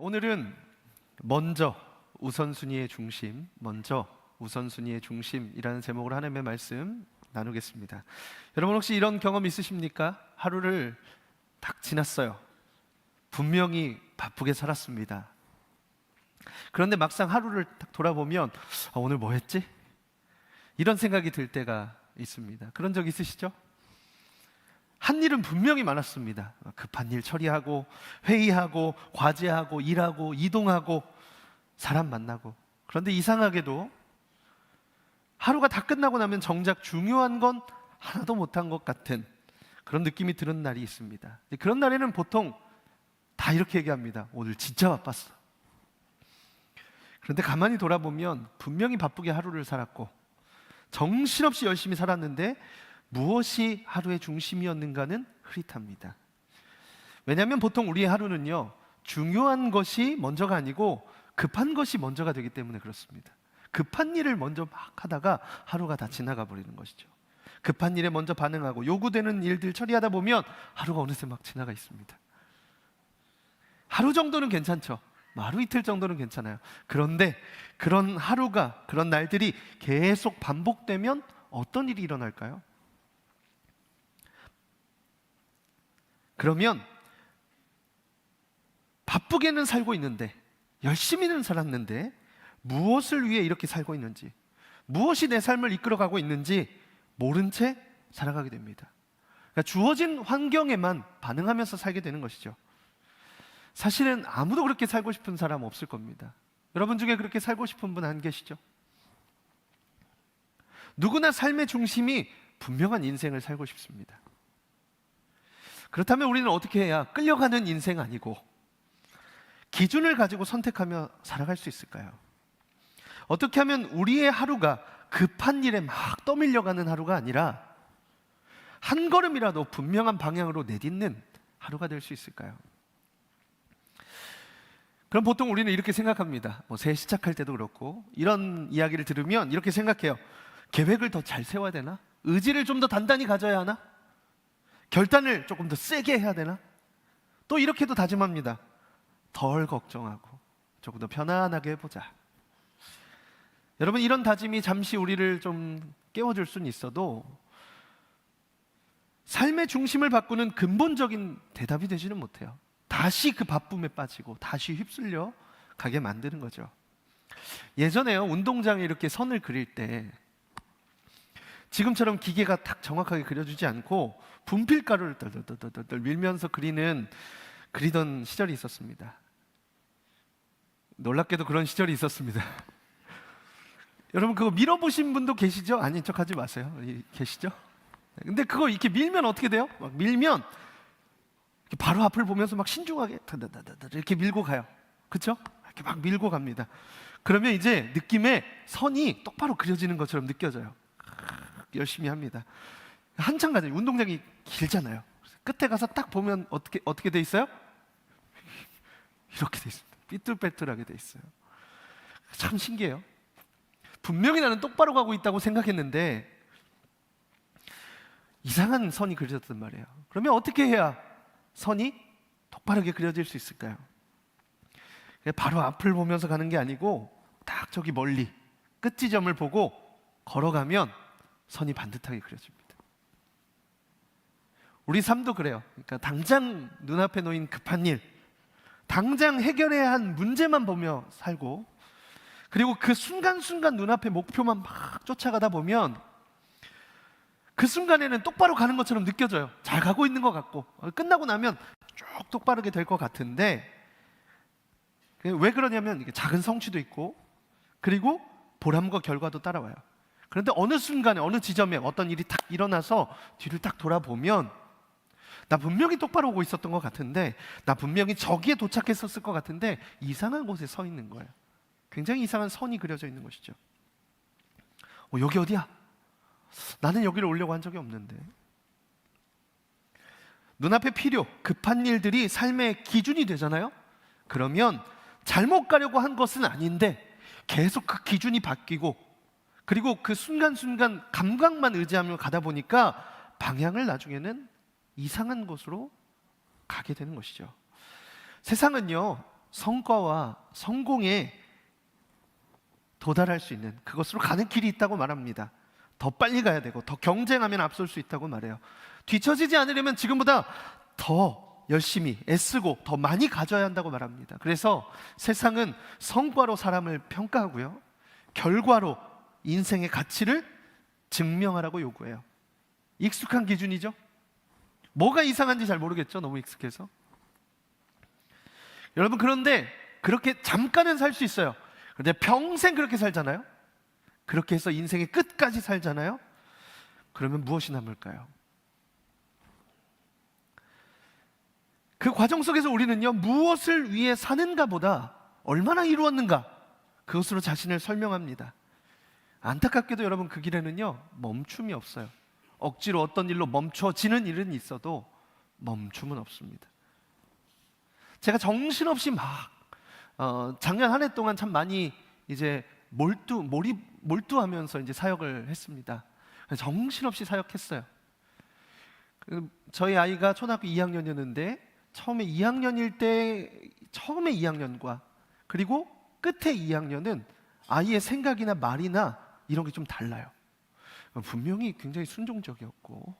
오늘은 먼저 우선순위의 중심이라는 제목으로 하나님의 말씀 나누겠습니다. 여러분 혹시 이런 경험 있으십니까? 하루를 딱 지났어요. 분명히 바쁘게 살았습니다. 그런데 막상 하루를 딱 돌아보면 오늘 뭐 했지? 이런 생각이 들 때가 있습니다. 그런 적 있으시죠? 한 일은 분명히 많았습니다. 급한 일 처리하고, 회의하고, 과제하고, 일하고, 이동하고, 사람 만나고. 그런데 이상하게도 하루가 다 끝나고 나면 정작 중요한 건 하나도 못한 것 같은 그런 느낌이 드는 날이 있습니다. 그런 날에는 보통 다 이렇게 얘기합니다. 오늘 진짜 바빴어. 그런데 가만히 돌아보면 분명히 바쁘게 하루를 살았고 정신없이 열심히 살았는데 무엇이 하루의 중심이었는가는 흐릿합니다. 왜냐하면 보통 우리의 하루는요, 중요한 것이 먼저가 아니고 급한 것이 먼저가 되기 때문에 그렇습니다. 급한 일을 먼저 막 하다가 하루가 다 지나가 버리는 것이죠. 급한 일에 먼저 반응하고 요구되는 일들 처리하다 보면 하루가 어느새 막 지나가 있습니다. 하루 정도는 괜찮죠. 하루 이틀 정도는 괜찮아요. 그런데 그런 하루가, 그런 날들이 계속 반복되면 어떤 일이 일어날까요? 그러면 바쁘게는 살고 있는데, 열심히는 살았는데 무엇을 위해 이렇게 살고 있는지, 무엇이 내 삶을 이끌어가고 있는지 모른 채 살아가게 됩니다. 그러니까 주어진 환경에만 반응하면서 살게 되는 것이죠. 사실은 아무도 그렇게 살고 싶은 사람 없을 겁니다. 여러분 중에 그렇게 살고 싶은 분 안 계시죠? 누구나 삶의 중심이 분명한 인생을 살고 싶습니다. 그렇다면 우리는 어떻게 해야 끌려가는 인생 아니고 기준을 가지고 선택하며 살아갈 수 있을까요? 어떻게 하면 우리의 하루가 급한 일에 막 떠밀려가는 하루가 아니라 한 걸음이라도 분명한 방향으로 내딛는 하루가 될 수 있을까요? 그럼 보통 우리는 이렇게 생각합니다. 새해 시작할 때도 그렇고 이런 이야기를 들으면 이렇게 생각해요. 계획을 더 잘 세워야 되나? 의지를 좀 더 단단히 가져야 하나? 결단을 조금 더 세게 해야 되나? 또 이렇게도 다짐합니다. 덜 걱정하고 조금 더 편안하게 해보자. 여러분, 이런 다짐이 잠시 우리를 좀 깨워줄 수는 있어도 삶의 중심을 바꾸는 근본적인 대답이 되지는 못해요. 다시 그 바쁨에 빠지고 다시 휩쓸려 가게 만드는 거죠. 예전에요, 운동장에 이렇게 선을 그릴 때 지금처럼 기계가 딱 정확하게 그려주지 않고 분필가루를 덜덜덜덜 밀면서 그리던 시절이 있었습니다. 놀랍게도 그런 시절이 있었습니다. 여러분, 그거 밀어보신 분도 계시죠? 아닌 척 하지 마세요. 계시죠? 근데 그거 이렇게 밀면 어떻게 돼요? 막 밀면 바로 앞을 보면서 막 신중하게 이렇게 밀고 가요. 그렇죠? 이렇게 막 밀고 갑니다. 그러면 이제 느낌에 선이 똑바로 그려지는 것처럼 느껴져요. 열심히 합니다. 한참 가죠. 운동장이 길잖아요. 끝에 가서 딱 보면 어떻게 돼 있어요? 이렇게 돼 있습니다. 삐뚤빼뚤하게 돼 있어요. 참 신기해요. 분명히 나는 똑바로 가고 있다고 생각했는데 이상한 선이 그려졌단 말이에요. 그러면 어떻게 해야 선이 똑바르게 그려질 수 있을까요? 바로 앞을 보면서 가는 게 아니고 딱 저기 멀리 끝 지점을 보고 걸어가면 선이 반듯하게 그려집니다. 우리 삶도 그래요. 그러니까 당장 눈앞에 놓인 급한 일, 당장 해결해야 한 문제만 보며 살고, 그리고 그 순간순간 눈앞에 목표만 막 쫓아가다 보면 그 순간에는 똑바로 가는 것처럼 느껴져요. 잘 가고 있는 것 같고, 끝나고 나면 쭉 똑바르게 될 것 같은데, 왜 그러냐면 이게 작은 성취도 있고 그리고 보람과 결과도 따라와요. 그런데 어느 순간에 어느 지점에 어떤 일이 딱 일어나서 뒤를 딱 돌아보면 나 분명히 똑바로 오고 있었던 것 같은데, 나 분명히 저기에 도착했었을 것 같은데 이상한 곳에 서 있는 거예요. 굉장히 이상한 선이 그려져 있는 것이죠. 여기 어디야? 나는 여기를 오려고 한 적이 없는데. 눈앞에 필요, 급한 일들이 삶의 기준이 되잖아요. 그러면 잘못 가려고 한 것은 아닌데 계속 그 기준이 바뀌고, 그리고 그 순간순간 감각만 의지하며 가다 보니까 방향을 나중에는 이상한 곳으로 가게 되는 것이죠. 세상은요, 성과와 성공에 도달할 수 있는, 그것으로 가는 길이 있다고 말합니다. 더 빨리 가야 되고 더 경쟁하면 앞설 수 있다고 말해요. 뒤처지지 않으려면 지금보다 더 열심히 애쓰고 더 많이 가져야 한다고 말합니다. 그래서 세상은 성과로 사람을 평가하고요, 결과로 인생의 가치를 증명하라고 요구해요. 익숙한 기준이죠. 뭐가 이상한지 잘 모르겠죠, 너무 익숙해서. 여러분, 그런데 그렇게 잠깐은 살 수 있어요. 그런데 평생 그렇게 살잖아요. 그렇게 해서 인생의 끝까지 살잖아요. 그러면 무엇이 남을까요? 그 과정 속에서 우리는요, 무엇을 위해 사는가 보다 얼마나 이루었는가, 그것으로 자신을 설명합니다. 안타깝게도 여러분, 그 길에는요 멈춤이 없어요. 억지로 어떤 일로 멈춰지는 일은 있어도 멈춤은 없습니다. 제가 정신없이 작년 한 해 동안 참 많이 이제 몰두하면서 이제 사역을 했습니다. 정신없이 사역했어요. 저희 아이가 초등학교 2학년이었는데 처음에 2학년일 때 처음에 2학년과 그리고 끝에 2학년은 아이의 생각이나 말이나 이런 게 좀 달라요. 분명히 굉장히 순종적이었고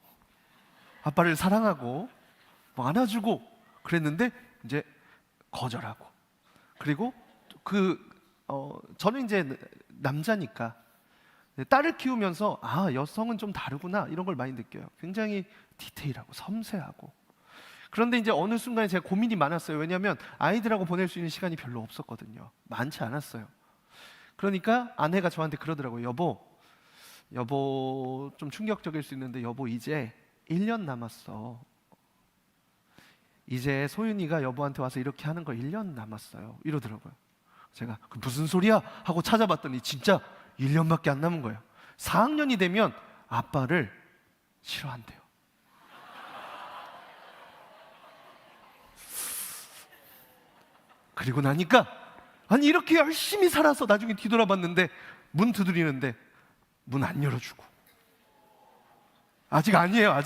아빠를 사랑하고 안아주고 그랬는데 이제 거절하고, 그리고 저는 이제 남자니까 딸을 키우면서 여성은 좀 다르구나 이런 걸 많이 느껴요. 굉장히 디테일하고 섬세하고. 그런데 이제 어느 순간에 제가 고민이 많았어요. 왜냐하면 아이들하고 보낼 수 있는 시간이 별로 없었거든요. 많지 않았어요. 그러니까 아내가 저한테 그러더라고요. 여보 좀 충격적일 수 있는데 여보 이제 1년 남았어. 이제 소윤이가 여보한테 와서 이렇게 하는 거 1년 남았어요. 이러더라고요. 제가 그 무슨 소리야? 하고 찾아봤더니 진짜 1년밖에 안 남은 거예요. 4학년이 되면 아빠를 싫어한대요. 그리고 나니까 아니 이렇게 열심히 살아서 나중에 뒤돌아봤는데 문 두드리는데 문 안 열어주고, 아직 아니에요.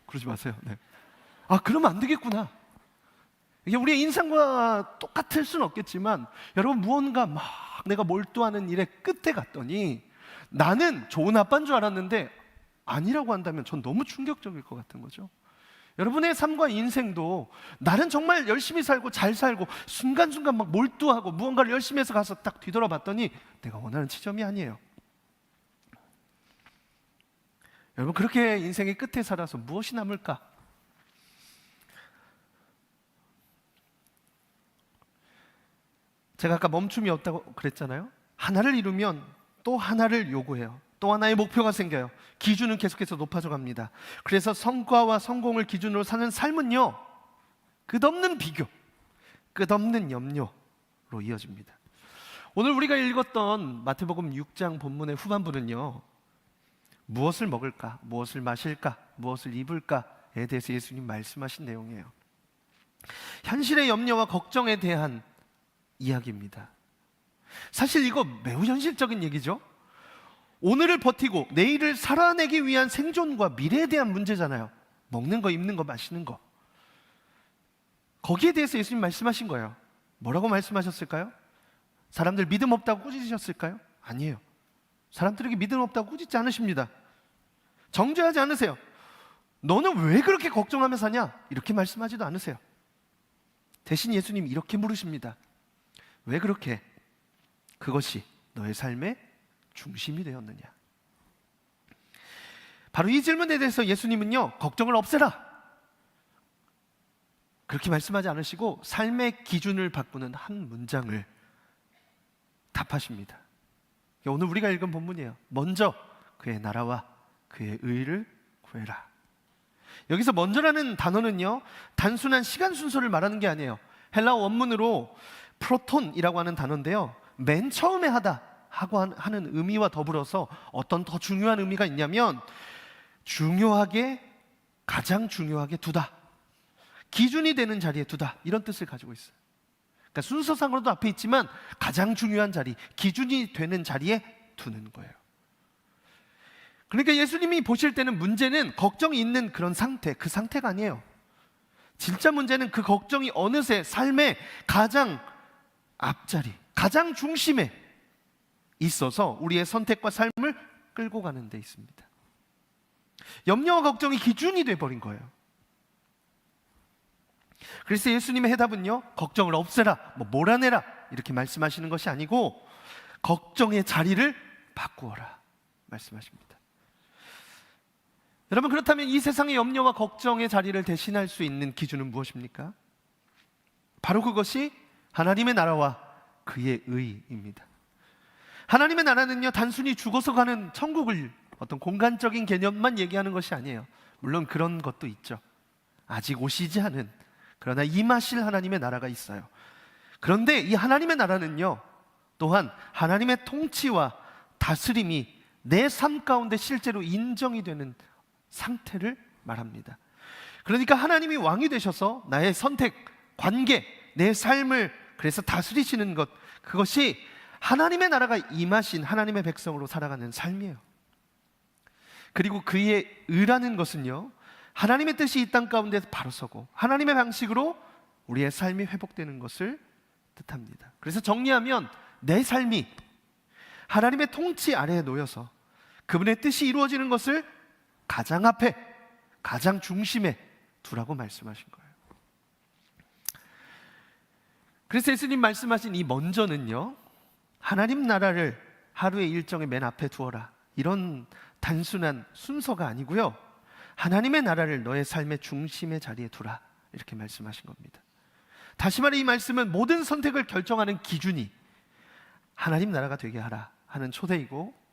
그러지 마세요. 네. 그러면 안 되겠구나. 이게 우리의 인생과 똑같을 수는 없겠지만 여러분, 무언가 막 내가 몰두하는 일의 끝에 갔더니 나는 좋은 아빠인 줄 알았는데 아니라고 한다면 전 너무 충격적일 것 같은 거죠. 여러분의 삶과 인생도 나는 정말 열심히 살고 잘 살고 순간순간 막 몰두하고 무언가를 열심히 해서 가서 딱 뒤돌아봤더니 내가 원하는 지점이 아니에요. 여러분, 그렇게 인생의 끝에 살아서 무엇이 남을까? 제가 아까 멈춤이 없다고 그랬잖아요. 하나를 이루면 또 하나를 요구해요. 또 하나의 목표가 생겨요. 기준은 계속해서 높아져 갑니다. 그래서 성과와 성공을 기준으로 사는 삶은요, 끝없는 비교, 끝없는 염려로 이어집니다. 오늘 우리가 읽었던 마태복음 6장 본문의 후반부는요, 무엇을 먹을까, 무엇을 마실까, 무엇을 입을까에 대해서 예수님 말씀하신 내용이에요. 현실의 염려와 걱정에 대한 이야기입니다. 사실 이거 매우 현실적인 얘기죠. 오늘을 버티고 내일을 살아내기 위한 생존과 미래에 대한 문제잖아요. 먹는 거, 입는 거, 마시는 거. 거기에 대해서 예수님 말씀하신 거예요. 뭐라고 말씀하셨을까요? 사람들 믿음 없다고 꾸짖으셨을까요? 아니에요. 사람들에게 믿음 없다고 꾸짖지 않으십니다. 정죄하지 않으세요. 너는 왜 그렇게 걱정하며 사냐? 이렇게 말씀하지도 않으세요. 대신 예수님 이렇게 물으십니다. 왜 그렇게 그것이 너의 삶의 중심이 되었느냐? 바로 이 질문에 대해서 예수님은요, 걱정을 없애라 그렇게 말씀하지 않으시고 삶의 기준을 바꾸는 한 문장을 답하십니다. 오늘 우리가 읽은 본문이에요. 먼저 그의 나라와 그의 의를 구해라. 여기서 먼저라는 단어는요, 단순한 시간 순서를 말하는 게 아니에요. 헬라어 원문으로 프로톤이라고 하는 단어인데요, 맨 처음에 하다 하고 하는 의미와 더불어서 어떤 더 중요한 의미가 있냐면 가장 중요하게 두다, 기준이 되는 자리에 두다, 이런 뜻을 가지고 있어요. 그러니까 순서상으로도 앞에 있지만 가장 중요한 자리, 기준이 되는 자리에 두는 거예요. 그러니까 예수님이 보실 때는 문제는 걱정이 있는 그런 상태, 그 상태가 아니에요. 진짜 문제는 그 걱정이 어느새 삶의 가장 앞자리, 가장 중심에 있어서 우리의 선택과 삶을 끌고 가는 데 있습니다. 염려와 걱정이 기준이 돼버린 거예요. 그래서 예수님의 해답은요, 걱정을 없애라, 몰아내라 이렇게 말씀하시는 것이 아니고 걱정의 자리를 바꾸어라 말씀하십니다. 여러분, 그렇다면 이 세상의 염려와 걱정의 자리를 대신할 수 있는 기준은 무엇입니까? 바로 그것이 하나님의 나라와 그의 의입니다. 하나님의 나라는요, 단순히 죽어서 가는 천국을 어떤 공간적인 개념만 얘기하는 것이 아니에요. 물론 그런 것도 있죠. 아직 오시지 않은, 그러나 임하실 하나님의 나라가 있어요. 그런데 이 하나님의 나라는요, 또한 하나님의 통치와 다스림이 내 삶 가운데 실제로 인정이 되는 상태를 말합니다. 그러니까 하나님이 왕이 되셔서 나의 선택, 관계, 내 삶을 그래서 다스리시는 것, 그것이 하나님의 나라가 임하신 하나님의 백성으로 살아가는 삶이에요. 그리고 그의 의라는 것은요, 하나님의 뜻이 이 땅 가운데 바로 서고 하나님의 방식으로 우리의 삶이 회복되는 것을 뜻합니다. 그래서 정리하면 내 삶이 하나님의 통치 아래에 놓여서 그분의 뜻이 이루어지는 것을 가장 앞에, 가장 중심에 두라고 말씀하신 거예요. 그래서 예수님 말씀하신 이 먼저는요, 하나님 나라를 하루의 일정의 맨 앞에 두어라, 이런 단순한 순서가 아니고요, 하나님의 나라를 너의 삶의 중심의 자리에 두라, 이렇게 말씀하신 겁니다. 다시 말해 이 말씀은 모든 선택을 결정하는 기준이 하나님 나라가 되게 하라 하는 초대이고,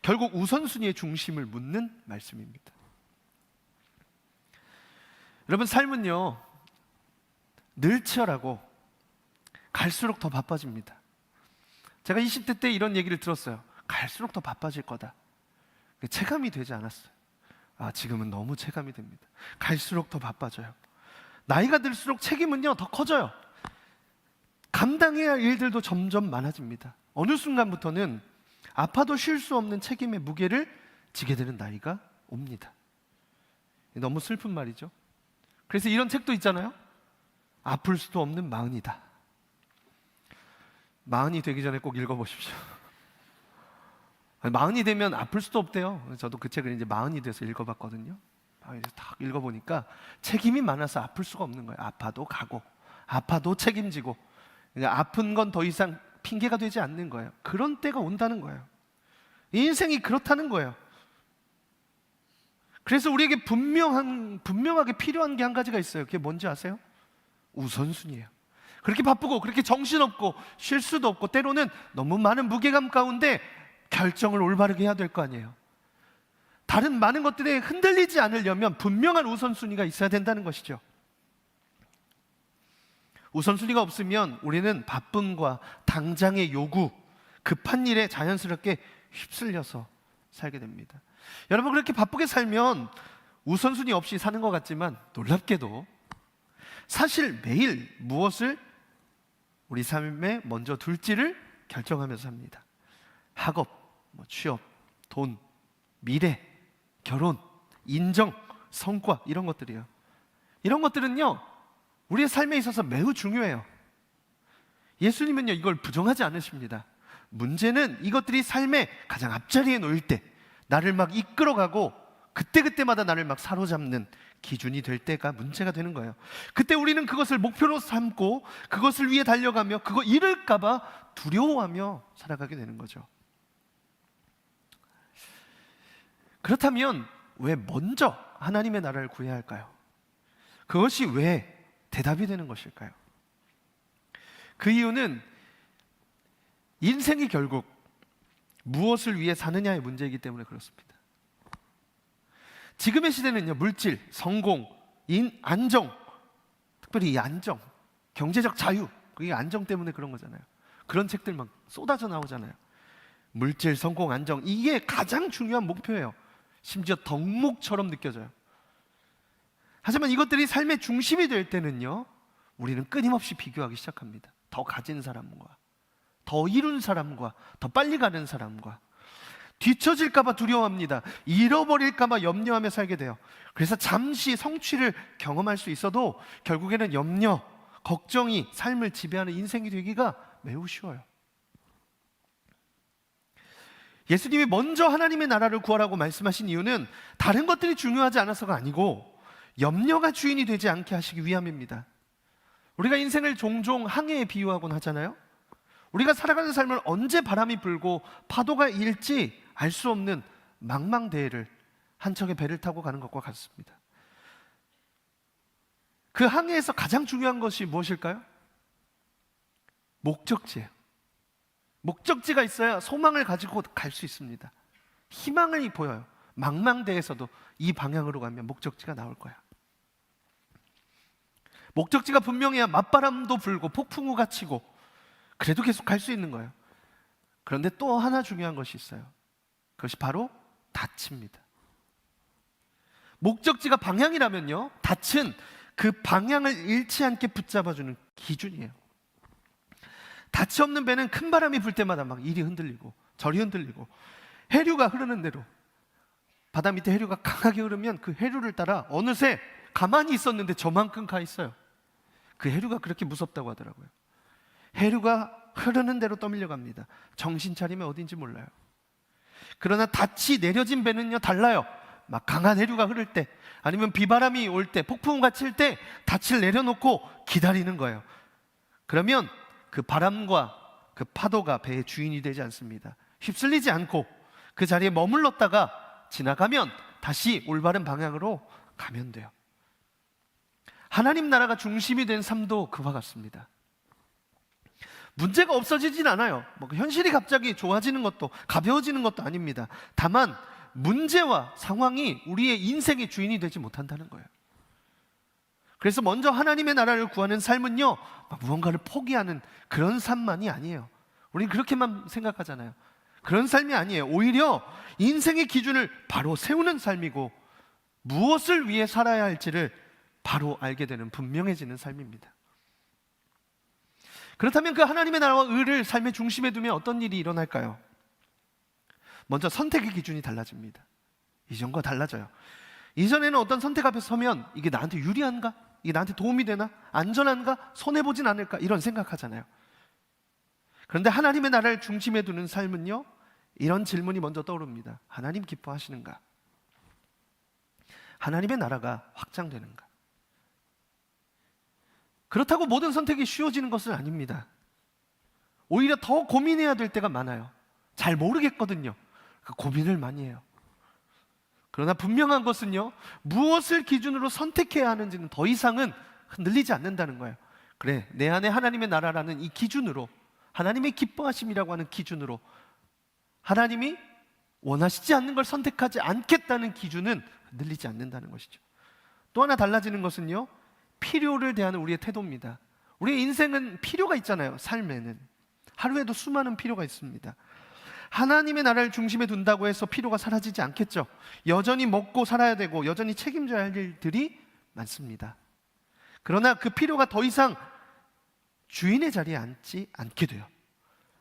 결국 우선순위의 중심을 묻는 말씀입니다. 여러분, 삶은요 늘 치열하고 갈수록 더 바빠집니다. 제가 20대 때 이런 얘기를 들었어요. 갈수록 더 바빠질 거다. 체감이 되지 않았어요. 지금은 너무 체감이 됩니다. 갈수록 더 바빠져요. 나이가 들수록 책임은요 더 커져요. 감당해야 할 일들도 점점 많아집니다. 어느 순간부터는 아파도 쉴 수 없는 책임의 무게를 지게 되는 나이가 옵니다. 너무 슬픈 말이죠. 그래서 이런 책도 있잖아요. 아플 수도 없는 마흔이다. 마흔이 되기 전에 꼭 읽어보십시오. 마흔이 되면 아플 수도 없대요. 저도 그 책을 이제 마흔이 돼서 읽어봤거든요. 딱 읽어보니까 책임이 많아서 아플 수가 없는 거예요. 아파도 가고, 아파도 책임지고, 그러니까 아픈 건 더 이상 핑계가 되지 않는 거예요. 그런 때가 온다는 거예요. 인생이 그렇다는 거예요. 그래서 우리에게 분명하게 필요한 게 한 가지가 있어요. 그게 뭔지 아세요? 우선순위예요. 그렇게 바쁘고 그렇게 정신없고 쉴 수도 없고 때로는 너무 많은 무게감 가운데 결정을 올바르게 해야 될 거 아니에요. 다른 많은 것들에 흔들리지 않으려면 분명한 우선순위가 있어야 된다는 것이죠. 우선순위가 없으면 우리는 바쁨과 당장의 요구, 급한 일에 자연스럽게 휩쓸려서 살게 됩니다. 여러분, 그렇게 바쁘게 살면 우선순위 없이 사는 것 같지만 놀랍게도 사실 매일 무엇을 우리 삶에 먼저 둘지를 결정하면서 삽니다. 학업, 취업, 돈, 미래, 결혼, 인정, 성과, 이런 것들이요. 이런 것들은요 우리의 삶에 있어서 매우 중요해요. 예수님은요 이걸 부정하지 않으십니다. 문제는 이것들이 삶의 가장 앞자리에 놓일 때 나를 막 이끌어가고 그때그때마다 나를 막 사로잡는 기준이 될 때가 문제가 되는 거예요. 그때 우리는 그것을 목표로 삼고 그것을 위해 달려가며 그거 잃을까 봐 두려워하며 살아가게 되는 거죠. 그렇다면 왜 먼저 하나님의 나라를 구해야 할까요? 그것이 왜 대답이 되는 것일까요? 그 이유는 인생이 결국 무엇을 위해 사느냐의 문제이기 때문에 그렇습니다. 지금의 시대는요 물질, 성공, 안정, 특별히 이 안정, 경제적 자유, 그게 안정 때문에 그런 거잖아요. 그런 책들 막 쏟아져 나오잖아요. 물질, 성공, 안정, 이게 가장 중요한 목표예요. 심지어 덕목처럼 느껴져요. 하지만 이것들이 삶의 중심이 될 때는요 우리는 끊임없이 비교하기 시작합니다. 더 가진 사람과, 더 이룬 사람과, 더 빨리 가는 사람과, 뒤처질까봐 두려워합니다. 잃어버릴까봐 염려하며 살게 돼요. 그래서 잠시 성취를 경험할 수 있어도 결국에는 염려, 걱정이 삶을 지배하는 인생이 되기가 매우 쉬워요. 예수님이 먼저 하나님의 나라를 구하라고 말씀하신 이유는 다른 것들이 중요하지 않아서가 아니고 염려가 주인이 되지 않게 하시기 위함입니다. 우리가 인생을 종종 항해에 비유하곤 하잖아요. 우리가 살아가는 삶을 언제 바람이 불고 파도가 일지 알 수 없는 망망대해를 한 척의 배를 타고 가는 것과 같습니다. 그 항해에서 가장 중요한 것이 무엇일까요? 목적지예요. 목적지가 있어야 소망을 가지고 갈 수 있습니다. 희망이 보여요. 망망대에서도 이 방향으로 가면 목적지가 나올 거야. 목적지가 분명해야 맞바람도 불고 폭풍우가 치고 그래도 계속 갈 수 있는 거예요. 그런데 또 하나 중요한 것이 있어요. 그것이 바로 닻입니다. 목적지가 방향이라면요, 닻은 그 방향을 잃지 않게 붙잡아주는 기준이에요. 닻이 없는 배는 큰 바람이 불 때마다 막 이리 흔들리고 저리 흔들리고, 해류가 흐르는 대로, 바다 밑에 해류가 강하게 흐르면 그 해류를 따라 어느새 가만히 있었는데 저만큼 가 있어요. 그 해류가 그렇게 무섭다고 하더라고요. 해류가 흐르는 대로 떠밀려 갑니다. 정신 차리면 어딘지 몰라요. 그러나 닻이 내려진 배는요 달라요. 막 강한 해류가 흐를 때, 아니면 비바람이 올 때, 폭풍우가 칠 때 닻을 내려놓고 기다리는 거예요. 그러면 그 바람과 그 파도가 배의 주인이 되지 않습니다. 휩쓸리지 않고 그 자리에 머물렀다가 지나가면 다시 올바른 방향으로 가면 돼요. 하나님 나라가 중심이 된 삶도 그와 같습니다. 문제가 없어지진 않아요. 현실이 갑자기 좋아지는 것도 가벼워지는 것도 아닙니다. 다만 문제와 상황이 우리의 인생의 주인이 되지 못한다는 거예요. 그래서 먼저 하나님의 나라를 구하는 삶은요, 무언가를 포기하는 그런 삶만이 아니에요. 우리는 그렇게만 생각하잖아요. 그런 삶이 아니에요. 오히려 인생의 기준을 바로 세우는 삶이고, 무엇을 위해 살아야 할지를 바로 알게 되는, 분명해지는 삶입니다. 그렇다면 그 하나님의 나라와 의를 삶의 중심에 두면 어떤 일이 일어날까요? 먼저 선택의 기준이 달라집니다. 이전과 달라져요. 이전에는 어떤 선택 앞에 서면 이게 나한테 유리한가? 이게 나한테 도움이 되나? 안전한가? 손해보진 않을까? 이런 생각하잖아요. 그런데 하나님의 나라를 중심에 두는 삶은요, 이런 질문이 먼저 떠오릅니다. 하나님 기뻐하시는가? 하나님의 나라가 확장되는가? 그렇다고 모든 선택이 쉬워지는 것은 아닙니다. 오히려 더 고민해야 될 때가 많아요. 잘 모르겠거든요. 그 고민을 많이 해요. 그러나 분명한 것은요, 무엇을 기준으로 선택해야 하는지는 더 이상은 흔들리지 않는다는 거예요. 그래, 내 안에 하나님의 나라라는 이 기준으로, 하나님의 기뻐하심이라고 하는 기준으로, 하나님이 원하시지 않는 걸 선택하지 않겠다는 기준은 흔들리지 않는다는 것이죠. 또 하나 달라지는 것은요, 필요를 대하는 우리의 태도입니다. 우리의 인생은 필요가 있잖아요. 삶에는 하루에도 수많은 필요가 있습니다. 하나님의 나라를 중심에 둔다고 해서 필요가 사라지지 않겠죠. 여전히 먹고 살아야 되고 여전히 책임져야 할 일들이 많습니다. 그러나 그 필요가 더 이상 주인의 자리에 앉지 않게 돼요.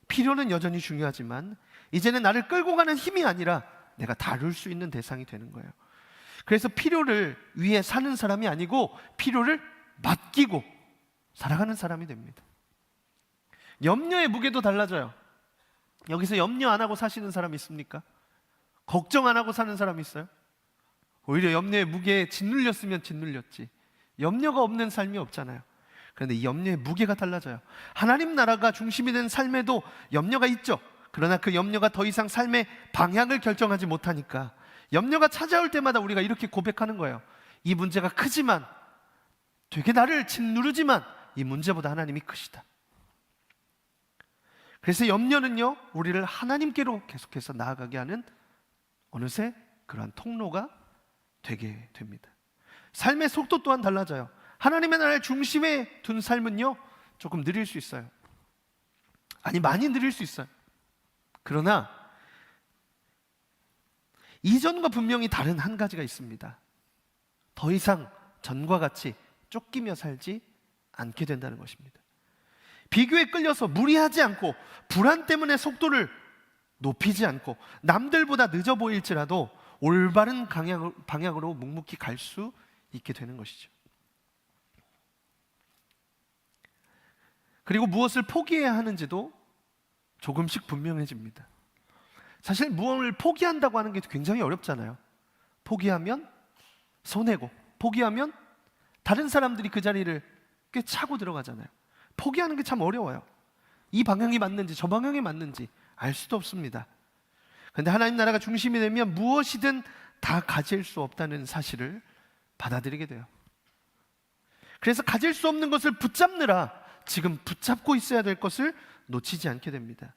필요는 여전히 중요하지만 이제는 나를 끌고 가는 힘이 아니라 내가 다룰 수 있는 대상이 되는 거예요. 그래서 필요를 위해 사는 사람이 아니고 필요를 맡기고 살아가는 사람이 됩니다. 염려의 무게도 달라져요. 여기서 염려 안 하고 사시는 사람 있습니까? 걱정 안 하고 사는 사람 있어요? 오히려 염려의 무게에 짓눌렸으면 짓눌렸지, 염려가 없는 삶이 없잖아요. 그런데 이 염려의 무게가 달라져요. 하나님 나라가 중심이 된 삶에도 염려가 있죠. 그러나 그 염려가 더 이상 삶의 방향을 결정하지 못하니까 염려가 찾아올 때마다 우리가 이렇게 고백하는 거예요. 이 문제가 크지만, 되게 나를 짓누르지만 이 문제보다 하나님이 크시다. 그래서 염려는요, 우리를 하나님께로 계속해서 나아가게 하는 어느새 그러한 통로가 되게 됩니다. 삶의 속도 또한 달라져요. 하나님의 나라를 중심에 둔 삶은요, 조금 느릴 수 있어요. 아니, 많이 느릴 수 있어요. 그러나 이전과 분명히 다른 한 가지가 있습니다. 더 이상 전과 같이 쫓기며 살지 않게 된다는 것입니다. 비교에 끌려서 무리하지 않고 불안 때문에 속도를 높이지 않고 남들보다 늦어 보일지라도 올바른 방향으로 묵묵히 갈 수 있게 되는 것이죠. 그리고 무엇을 포기해야 하는지도 조금씩 분명해집니다. 사실 무엇을 포기한다고 하는 게 굉장히 어렵잖아요. 포기하면 손해고, 포기하면 다른 사람들이 그 자리를 꽤 차고 들어가잖아요. 포기하는 게 참 어려워요. 이 방향이 맞는지 저 방향이 맞는지 알 수도 없습니다. 그런데 하나님 나라가 중심이 되면 무엇이든 다 가질 수 없다는 사실을 받아들이게 돼요. 그래서 가질 수 없는 것을 붙잡느라 지금 붙잡고 있어야 될 것을 놓치지 않게 됩니다.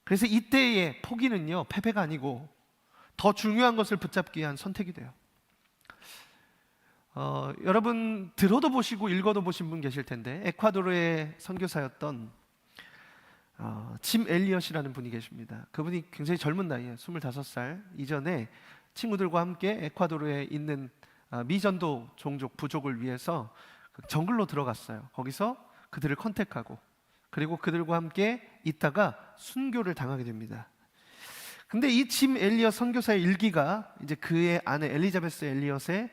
그래서 이때의 포기는요, 패배가 아니고 더 중요한 것을 붙잡기 위한 선택이 돼요. 여러분 들어도 보시고 읽어도 보신 분 계실 텐데, 에콰도르의 선교사였던 짐 엘리엇이라는 분이 계십니다. 그분이 굉장히 젊은 나이에 25살 이전에 친구들과 함께 에콰도르에 있는 미전도 종족 부족을 위해서 정글로 들어갔어요. 거기서 그들을 컨택하고 그리고 그들과 함께 있다가 순교를 당하게 됩니다. 근데 이 짐 엘리엇 선교사의 일기가 이제 그의 아내 엘리자베스 엘리엇의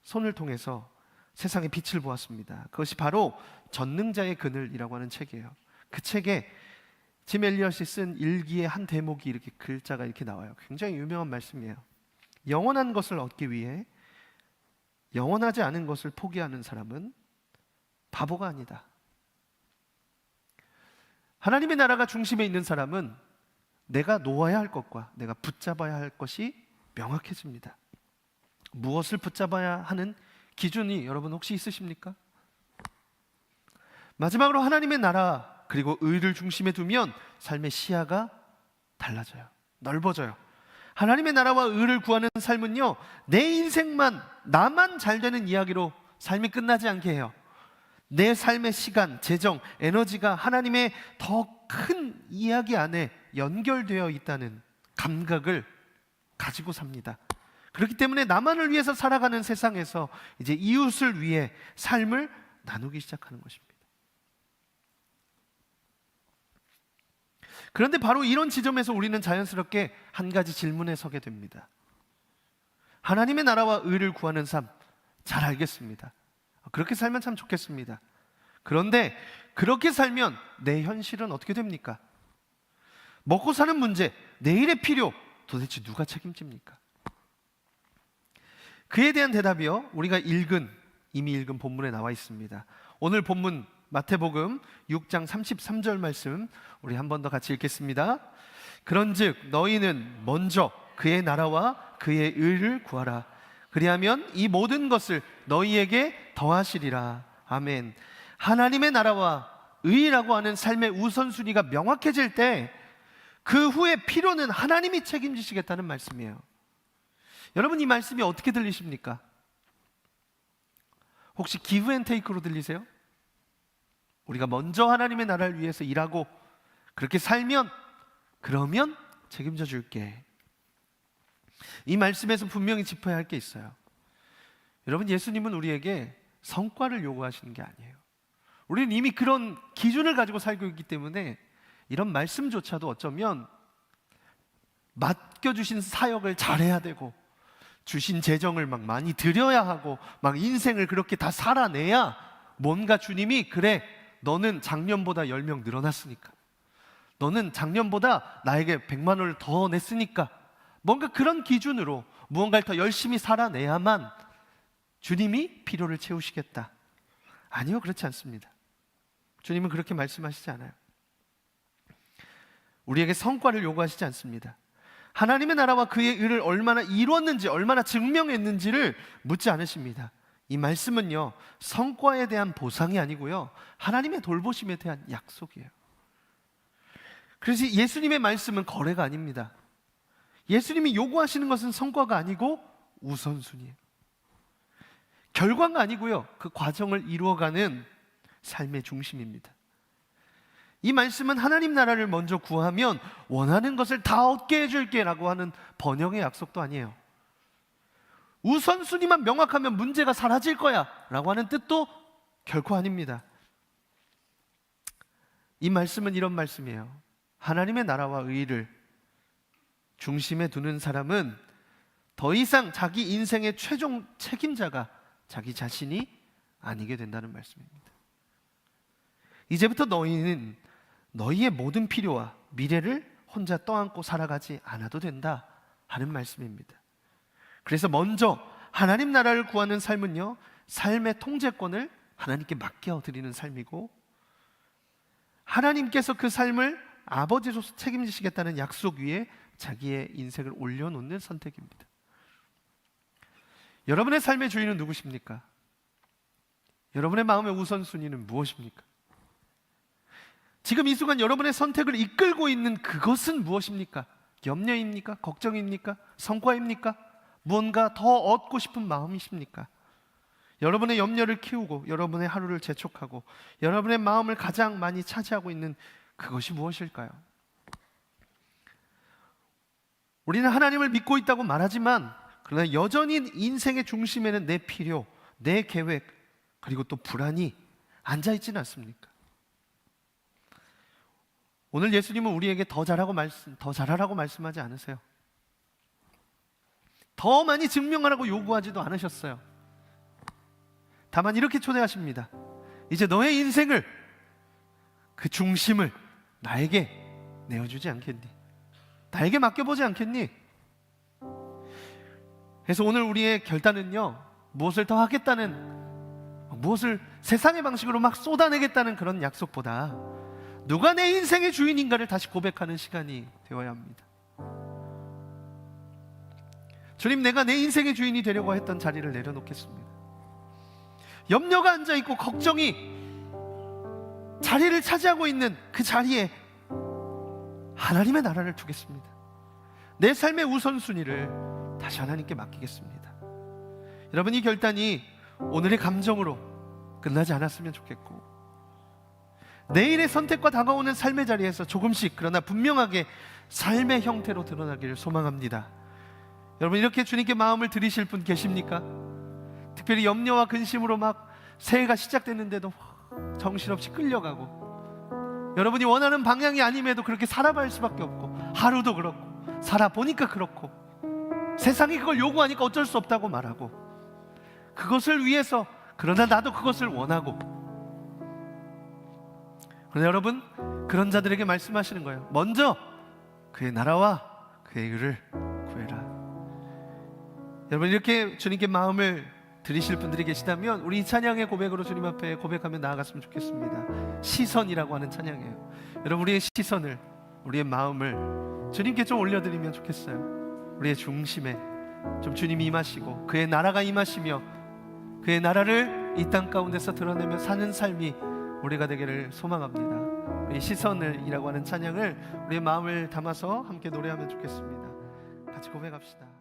손을 통해서 세상의 빛을 보았습니다. 그것이 바로 전능자의 그늘이라고 하는 책이에요. 그 책에 짐 엘리엇이 쓴 일기의 한 대목이 이렇게 글자가 이렇게 나와요. 굉장히 유명한 말씀이에요. 영원한 것을 얻기 위해 영원하지 않은 것을 포기하는 사람은 바보가 아니다. 하나님의 나라가 중심에 있는 사람은 내가 놓아야 할 것과 내가 붙잡아야 할 것이 명확해집니다. 무엇을 붙잡아야 하는 기준이 여러분 혹시 있으십니까? 마지막으로 하나님의 나라 그리고 의를 중심에 두면 삶의 시야가 달라져요. 넓어져요. 하나님의 나라와 의를 구하는 삶은요, 내 인생만, 나만 잘 되는 이야기로 삶이 끝나지 않게 해요. 내 삶의 시간, 재정, 에너지가 하나님의 더 큰 이야기 안에 연결되어 있다는 감각을 가지고 삽니다. 그렇기 때문에 나만을 위해서 살아가는 세상에서 이제 이웃을 위해 삶을 나누기 시작하는 것입니다. 그런데 바로 이런 지점에서 우리는 자연스럽게 한 가지 질문에 서게 됩니다. 하나님의 나라와 의를 구하는 삶, 잘 알겠습니다. 그렇게 살면 참 좋겠습니다. 그런데 그렇게 살면 내 현실은 어떻게 됩니까? 먹고 사는 문제, 내일의 필요, 도대체 누가 책임집니까? 그에 대한 대답이요, 우리가 이미 읽은 본문에 나와 있습니다. 오늘 본문 마태복음 6장 33절 말씀 우리 한 번 더 같이 읽겠습니다. 그런즉 너희는 먼저 그의 나라와 그의 의를 구하라. 그리하면 이 모든 것을 너희에게 더하시리라. 아멘. 하나님의 나라와 의라고 하는 삶의 우선순위가 명확해질 때 그 후에 필요는 하나님이 책임지시겠다는 말씀이에요. 여러분 이 말씀이 어떻게 들리십니까? 혹시 기브 앤 테이크로 들리세요? 우리가 먼저 하나님의 나라를 위해서 일하고 그렇게 살면 그러면 책임져 줄게. 이 말씀에서 분명히 짚어야 할 게 있어요. 여러분 예수님은 우리에게 성과를 요구하시는 게 아니에요. 우리는 이미 그런 기준을 가지고 살고 있기 때문에 이런 말씀조차도 어쩌면 맡겨주신 사역을 잘해야 되고 주신 재정을 막 많이 드려야 하고 막 인생을 그렇게 다 살아내야 뭔가 주님이 그래 너는 작년보다 10명 늘어났으니까 너는 작년보다 나에게 100만 원을 더 냈으니까 뭔가 그런 기준으로 무언가를 더 열심히 살아내야만 주님이 필요를 채우시겠다. 아니요, 그렇지 않습니다. 주님은 그렇게 말씀하시지 않아요. 우리에게 성과를 요구하시지 않습니다. 하나님의 나라와 그의 의를 얼마나 이루었는지 얼마나 증명했는지를 묻지 않으십니다. 이 말씀은요 성과에 대한 보상이 아니고요 하나님의 돌보심에 대한 약속이에요. 그래서 예수님의 말씀은 거래가 아닙니다. 예수님이 요구하시는 것은 성과가 아니고 우선순위예요. 결과가 아니고요 그 과정을 이루어가는 삶의 중심입니다. 이 말씀은 하나님 나라를 먼저 구하면 원하는 것을 다 얻게 해줄게 라고 하는 번영의 약속도 아니에요. 우선순위만 명확하면 문제가 사라질 거야 라고 하는 뜻도 결코 아닙니다. 이 말씀은 이런 말씀이에요. 하나님의 나라와 의를 중심에 두는 사람은 더 이상 자기 인생의 최종 책임자가 자기 자신이 아니게 된다는 말씀입니다. 이제부터 너희는 너희의 모든 필요와 미래를 혼자 떠안고 살아가지 않아도 된다 하는 말씀입니다. 그래서 먼저 하나님 나라를 구하는 삶은요, 삶의 통제권을 하나님께 맡겨드리는 삶이고, 하나님께서 그 삶을 아버지로서 책임지시겠다는 약속 위에 자기의 인생을 올려놓는 선택입니다. 여러분의 삶의 주인은 누구십니까? 여러분의 마음의 우선순위는 무엇입니까? 지금 이 순간 여러분의 선택을 이끌고 있는 그것은 무엇입니까? 염려입니까? 걱정입니까? 성과입니까? 무언가 더 얻고 싶은 마음이십니까? 여러분의 염려를 키우고 여러분의 하루를 재촉하고 여러분의 마음을 가장 많이 차지하고 있는 그것이 무엇일까요? 우리는 하나님을 믿고 있다고 말하지만 그러나 여전히 인생의 중심에는 내 필요, 내 계획, 그리고 또 불안이 앉아있지는 않습니까? 오늘 예수님은 우리에게 더 잘하라고 말씀하지 않으세요. 더 많이 증명하라고 요구하지도 않으셨어요. 다만 이렇게 초대하십니다. 이제 너의 인생을, 그 중심을 나에게 내어주지 않겠니? 나에게 맡겨보지 않겠니? 그래서 오늘 우리의 결단은요, 무엇을 더 하겠다는, 무엇을 세상의 방식으로 막 쏟아내겠다는 그런 약속보다 누가 내 인생의 주인인가를 다시 고백하는 시간이 되어야 합니다. 주님, 내가 내 인생의 주인이 되려고 했던 자리를 내려놓겠습니다. 염려가 앉아있고 걱정이 자리를 차지하고 있는 그 자리에 하나님의 나라를 두겠습니다. 내 삶의 우선순위를 다시 하나님께 맡기겠습니다. 여러분, 이 결단이 오늘의 감정으로 끝나지 않았으면 좋겠고, 내일의 선택과 다가오는 삶의 자리에서 조금씩 그러나 분명하게 삶의 형태로 드러나기를 소망합니다. 여러분, 이렇게 주님께 마음을 드리실 분 계십니까? 특별히 염려와 근심으로 막 새해가 시작됐는데도 정신없이 끌려가고, 여러분이 원하는 방향이 아님에도 그렇게 살아갈 수밖에 없고, 하루도 그렇고 살아보니까 그렇고 세상이 그걸 요구하니까 어쩔 수 없다고 말하고, 그것을 위해서 그러나 나도 그것을 원하고, 그러나 여러분, 그런 자들에게 말씀하시는 거예요. 먼저 그의 나라와 그의 의를 구해라. 여러분, 이렇게 주님께 마음을 드리실 분들이 계시다면 우리 이 찬양의 고백으로 주님 앞에 고백하며 나아갔으면 좋겠습니다. 시선이라고 하는 찬양이에요. 여러분, 우리의 시선을, 우리의 마음을 주님께 좀 올려드리면 좋겠어요. 우리의 중심에 좀 주님이 임하시고 그의 나라가 임하시며 그의 나라를 이 땅 가운데서 드러내며 사는 삶이 우리가 되기를 소망합니다. 우리 시선을이라고 하는 찬양을 우리의 마음을 담아서 함께 노래하면 좋겠습니다. 같이 고백합시다.